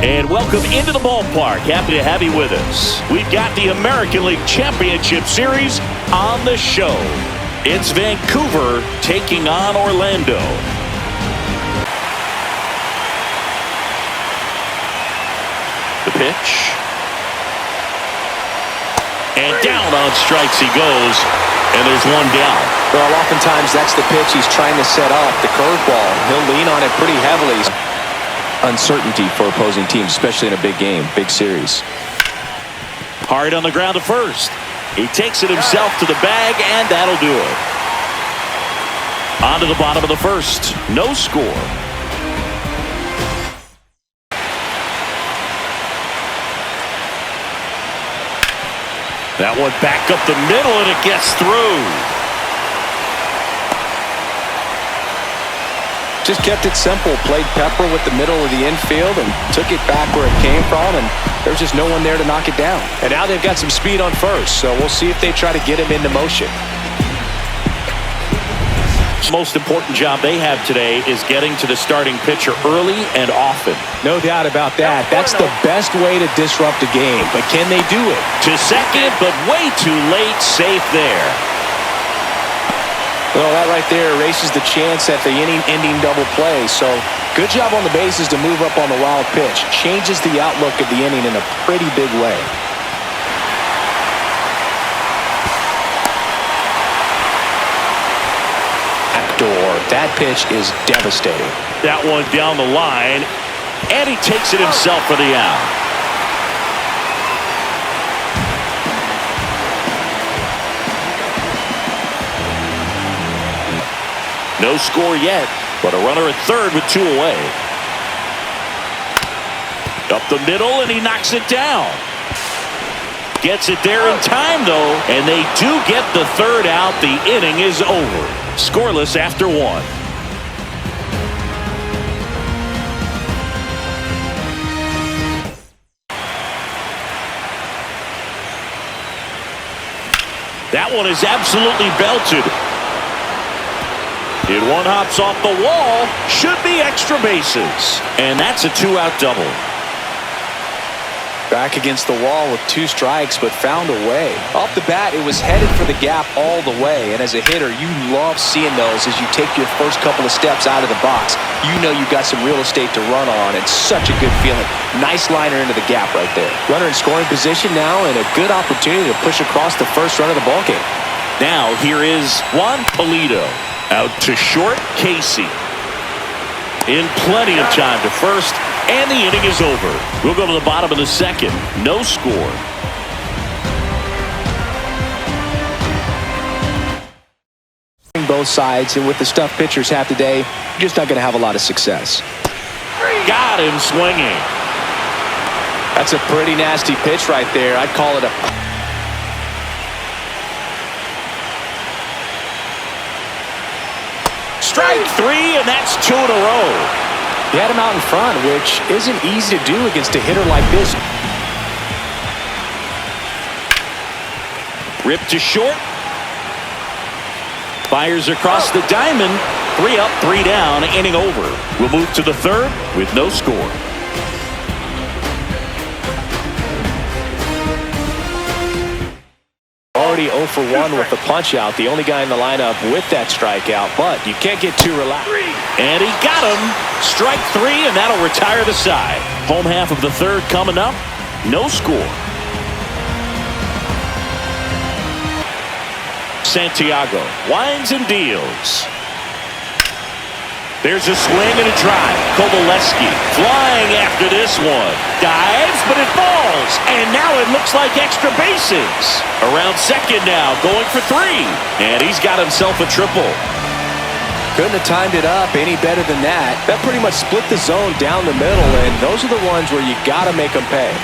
And welcome into the ballpark. Happy to have you with us. We've got the American League Championship Series on the show. It's Vancouver taking on Orlando. The pitch. And down on strikes he goes. And there's one down. Well, oftentimes that's the pitch he's trying to set up, the curveball. He'll lean on it pretty heavily. Uncertainty for opposing teams, especially in a big game, big series. Hard on the ground to first. He takes it himself to the bag, and that'll do it. On to the bottom of the first. No score. That one back up the middle, and it gets through. Just kept it simple, played pepper with the middle of the infield and took it back where it came from, and there's just no one there to knock it down. And now they've got some speed on first, so we'll see if they try to get him into motion. The most important job they have today is getting to the starting pitcher early and often. No doubt about that. That's the best way to disrupt a game, but can they do it? To second, but way too late, safe there. Well, that right there erases the chance at the inning-ending double play. So good job on the bases to move up on the wild pitch. Changes the outlook of the inning in a pretty big way. Backdoor. That pitch is devastating. That one down the line, and he takes it himself for the out. No score yet, but a runner at third with two away. Up the middle, and he knocks it down. Gets it there in time, though, and they do get the third out. The inning is over. Scoreless after one. That one is absolutely belted. And one hops off the wall. Should be extra bases. And that's a two-out double. Back against the wall with two strikes, but found a way. Off the bat, it was headed for the gap all the way. And as a hitter, you love seeing those as you take your first couple of steps out of the box. You know you've got some real estate to run on. It's such a good feeling. Nice liner into the gap right there. Runner in scoring position now, and a good opportunity to push across the first run of the ballgame. Now here is Juan Pulido. Out to short, Casey. In plenty of time to first, and the inning is over. We'll go to the bottom of the second. No score. Both sides, and with the stuff pitchers have today, you're just not going to have a lot of success. Got him swinging. That's a pretty nasty pitch right there. I'd call it a... Strike three, and that's two in a row. He had him out in front, which isn't easy to do against a hitter like this. Ripped to short. Fires across the diamond. 3 up, 3 down, inning over. We'll move to the third with no score. Already 0 for 1 with the punch out. The only guy in the lineup with that strikeout, but you can't get too relaxed. And he got him. Strike 3, and that'll retire the side. Home half of the third coming up. No score. Santiago winds and deals. There's a swing and a drive. Kovalevsky flying after this one. Dives, but it falls. And now it looks like extra bases. Around second now, going for 3. And he's got himself a triple. Couldn't have timed it up any better than that. That pretty much split the zone down the middle, and those are the ones where you got to make them pay.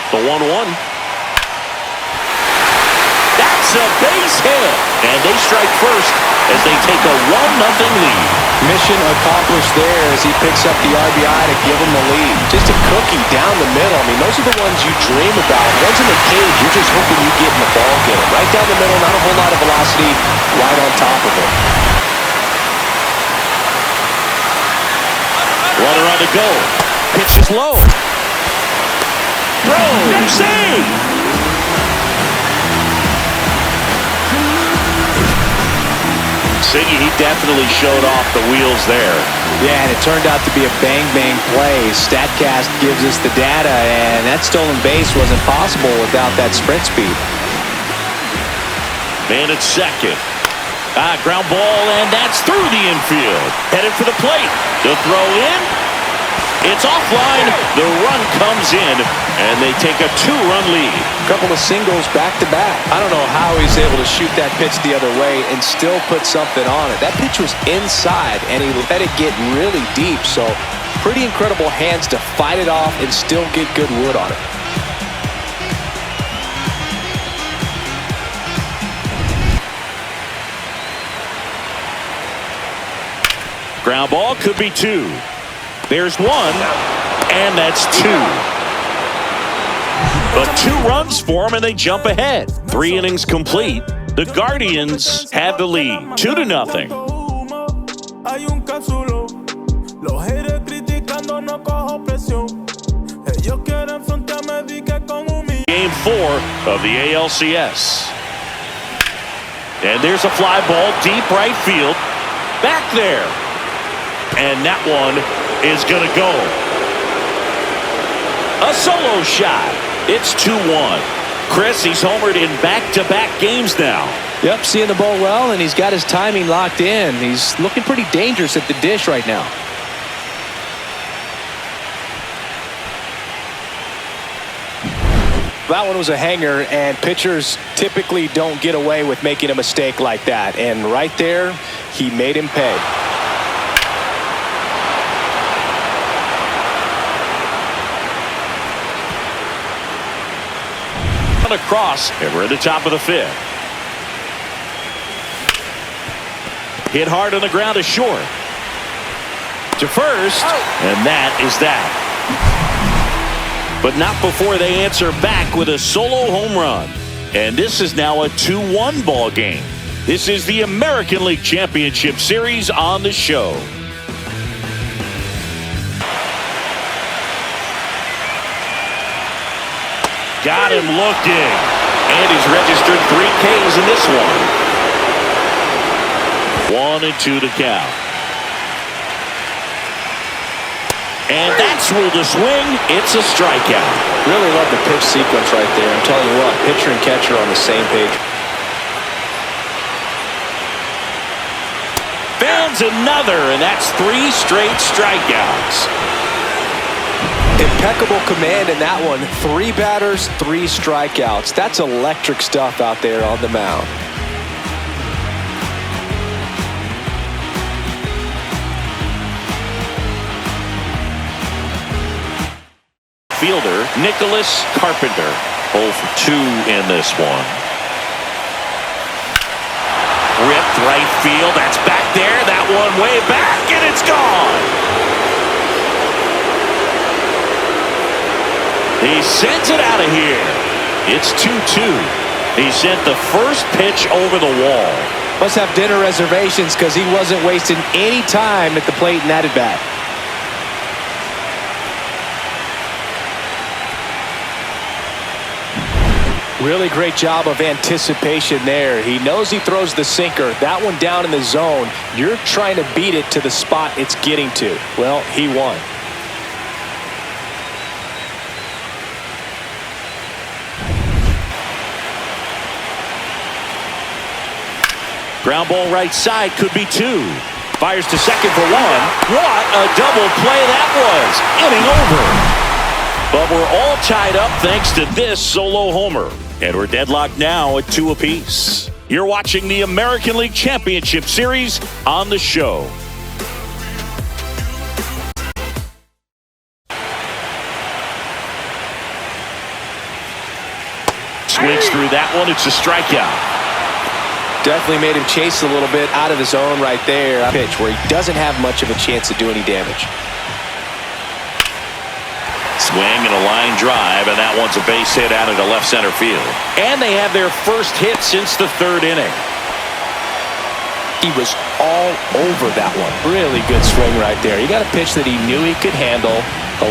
The 1-1. That's a base hit. And they strike first as they take a 1-0 lead. Mission accomplished there as he picks up the RBI to give him the lead. Just a cookie down the middle. I mean, those are the ones you dream about. Ones in the cage, you're just hoping you get in the ball game. Right down the middle, not a whole lot of velocity, right on top of it. Runner on the go. Pitch is low. Throw. Save. Siggy, he definitely showed off the wheels there. Yeah, and it turned out to be a bang-bang play. StatCast gives us the data, and that stolen base wasn't possible without that sprint speed. Man at second. Ground ball, and that's through the infield. Headed for the plate. The throw in. It's offline. The run comes in, and they take a 2-run lead. Couple of singles back-to-back. I don't know how he's able to shoot that pitch the other way and still put something on it. That pitch was inside, and he let it get really deep. So pretty incredible hands to fight it off and still get good wood on it. Ground ball could be 2. There's 1, and that's 2. But 2 runs for them, and they jump ahead. 3 innings complete. The Guardians have the lead, 2-0. Game 4 of the ALCS. And there's a fly ball deep right field. Back there. And that one is going to go. A solo shot. It's 2-1. Chris, he's homered in back-to-back games now. Yep, seeing the ball well, and he's got his timing locked in. He's looking pretty dangerous at the dish right now. That one was a hanger, and pitchers typically don't get away with making a mistake like that. And right there, he made him pay. Across, and we're at the top of the 5th. Hit hard on the ground to short. To first, and that is that. But not before they answer back with a solo home run. And this is now a 2-1 ball game. This is the American League Championship Series on the show. Got him looking. And he's registered 3 Ks in this one. 1-2 to count. And that's ruled a swing. It's a strikeout. Really love the pitch sequence right there. I'm telling you what, pitcher and catcher on the same page. Fans another, and that's 3 straight strikeouts. Impeccable command in that one. 3 batters, 3 strikeouts. That's electric stuff out there on the mound. Fielder Nicholas Carpenter, 0 for 2 in this one. Ripped right field. That's back there. That one way back, and it's gone. He sends it out of here. It's 2-2. He sent the first pitch over the wall. Must have dinner reservations because he wasn't wasting any time at the plate in that at bat. Really great job of anticipation there. He knows he throws the sinker. That one down in the zone. You're trying to beat it to the spot it's getting to. Well, he won. Ground ball right side, could be 2. Fires to second for 1. What a double play that was. Inning over. But we're all tied up thanks to this solo homer. And we're deadlocked now at 2 apiece. You're watching the American League Championship Series on the show. Swings through that one. It's a strikeout. Definitely made him chase a little bit out of his zone right there. Pitch where he doesn't have much of a chance to do any damage. Swing and a line drive, and that one's a base hit out into left center field. And they have their first hit since the third inning. He was all over that one. Really good swing right there. He got a pitch that he knew he could handle,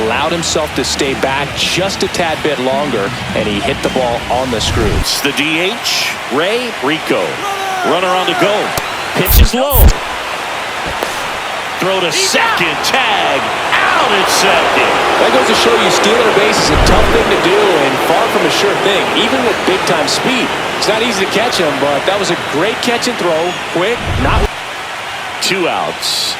allowed himself to stay back just a tad bit longer, and he hit the ball on the screws. It's the DH, Ray Rico. Runner on the go. Pitch is low. Throw to second. Tag. Out at second. That goes to show you stealing a base is a tough thing to do and far from a sure thing, even with big-time speed. It's not easy to catch him, but that was a great catch and throw. Quick, not... 2 outs.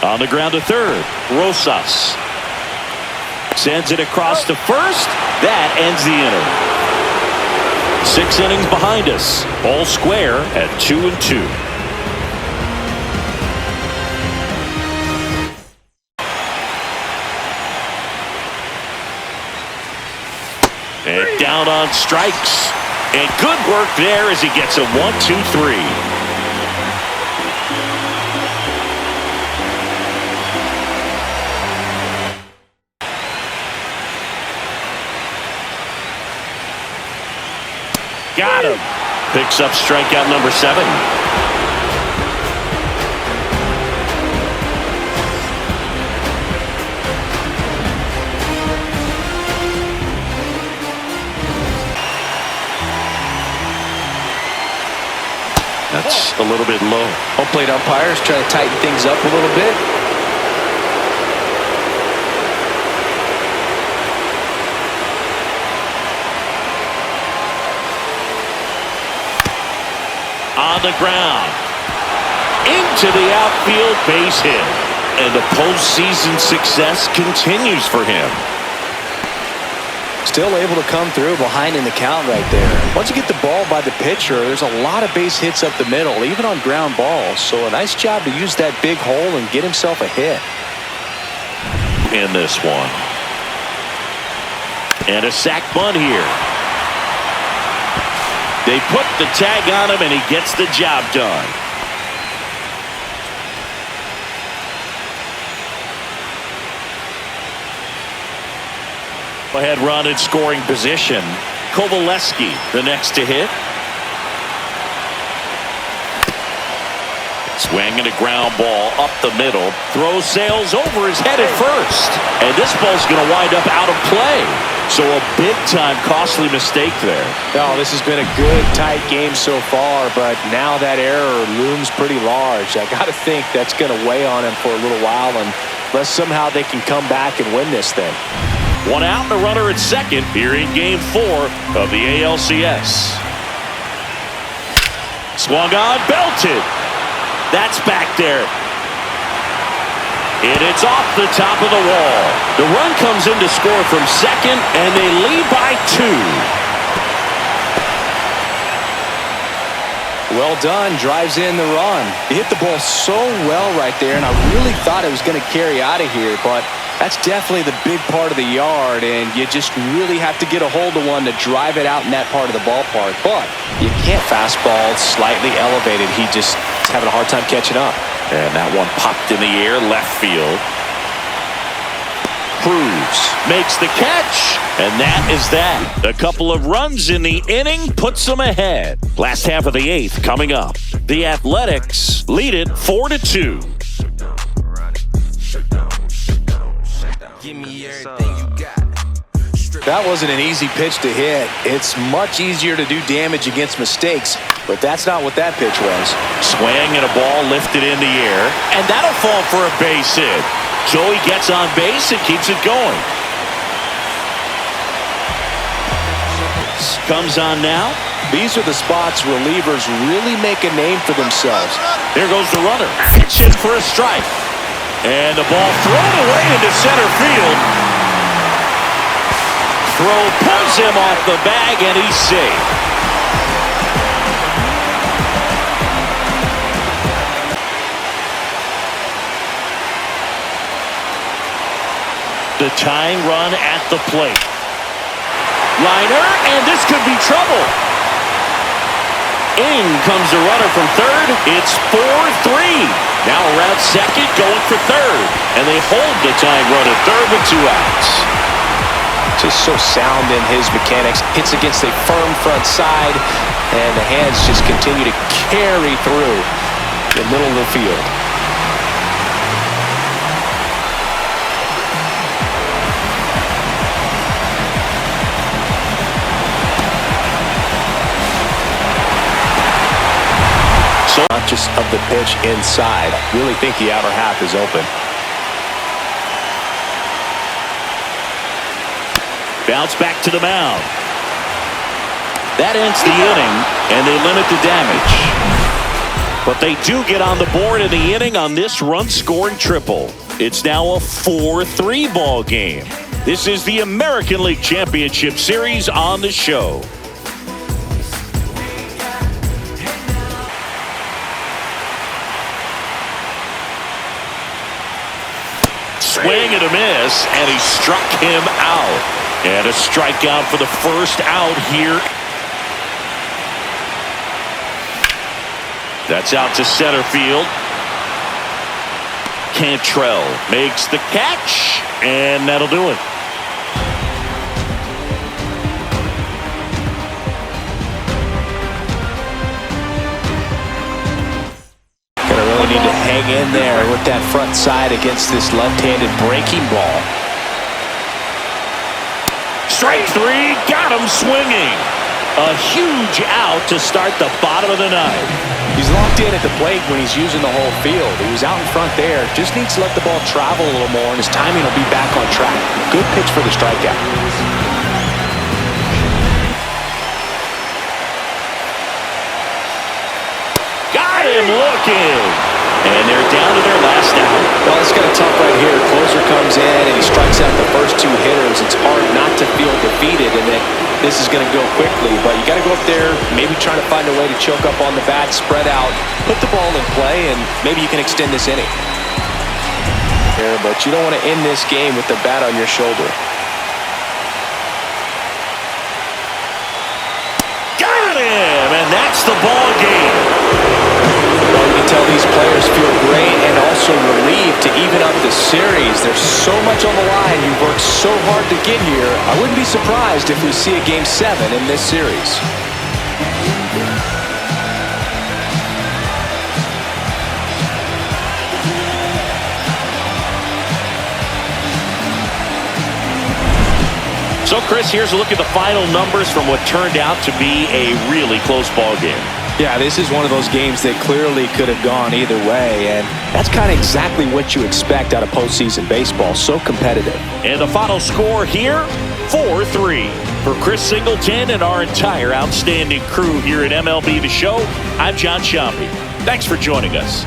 On the ground to third. Rosas sends it across to first. That ends the inning. 6 innings behind us. All square at 2-2. And down on strikes. And good work there as he gets a 1-2-3. Got him. Picks up strikeout number 7. That's a little bit low. Home plate umpires try to tighten things up a little bit. On the ground. Into the outfield, base hit. And the postseason success continues for him. Still able to come through behind in the count right there. Once you get the ball by the pitcher, there's a lot of base hits up the middle, even on ground balls. So a nice job to use that big hole and get himself a hit. In this one. And a sac bunt here. They put the tag on him, and he gets the job done. Ahead run in scoring position. Kovaleski, the next to hit. Swing and a ground ball up the middle. Throw sails over his head at first. And this ball's going to wind up out of play. So a big-time costly mistake there. Oh, this has been a good, tight game so far, but now that error looms pretty large. I got to think that's going to weigh on him for a little while, unless somehow they can come back and win this thing. 1 out and a runner at second here in Game 4 of the ALCS. Swung on, belted. That's back there. And it's off the top of the wall. The run comes in to score from second, and they lead by 2. Well done. Drives in the run. He hit the ball so well right there, and I really thought it was going to carry out of here, but that's definitely the big part of the yard, and you just really have to get a hold of one to drive it out in that part of the ballpark. But you can't fastball slightly elevated. He just is having a hard time catching up. And that one popped in the air, left field. Cruz makes the catch, and that is that. A couple of runs in the inning puts them ahead. Last half of the 8th coming up. The Athletics lead it 4-2. That wasn't an easy pitch to hit. It's much easier to do damage against mistakes, but that's not what that pitch was. Swing and a ball lifted in the air, and that'll fall for a base hit. So he gets on base and keeps it going. Comes on now. These are the spots relievers really make a name for themselves. There goes the runner. Pitch in for a strike. And the ball thrown away into center field. Throw pulls him off the bag, and he's safe. The tying run at the plate. Liner, and this could be trouble. In comes the runner from third. It's 4-3. Now around second, going for third. And they hold the tying run at third with 2 outs. Just so sound in his mechanics. Hits against a firm front side. And the hands just continue to carry through the middle of the field. Not just of the pitch inside. I really think the outer half is open. Bounce back to the mound. That ends the inning, and they limit the damage. But they do get on the board in the inning on this run-scoring triple. It's now a 4-3 ball game. This is the American League Championship Series on the show. Swing and a miss, and he struck him out. And a strikeout for the first out here. That's out to center field. Cantrell makes the catch, and that'll do it. Need to hang in there with that front side against this left-handed breaking ball. Strike 3, got him swinging. A huge out to start the bottom of the ninth. He's locked in at the plate when he's using the whole field. He was out in front there. Just needs to let the ball travel a little more, and his timing will be back on track. Good pitch for the strikeout. Got him looking. And they're down to their last out. Well, it's kind of tough right here. Closer comes in, and he strikes out the first 2 hitters. It's hard not to feel defeated, and that this is going to go quickly. But you got to go up there, maybe trying to find a way to choke up on the bat, spread out, put the ball in play, and maybe you can extend this inning. Here, but you don't want to end this game with the bat on your shoulder. Got him, and that's the ball game. You can tell these players feel great and also relieved to even up the series. There's so much on the line. You've worked so hard to get here. I wouldn't be surprised if we see a Game 7 in this series. So, Chris, here's a look at the final numbers from what turned out to be a really close ball game. Yeah, this is one of those games that clearly could have gone either way, and that's kind of exactly what you expect out of postseason baseball. So competitive. And the final score here, 4-3. For Chris Singleton and our entire outstanding crew here at MLB The Show, I'm John Sciambi. Thanks for joining us.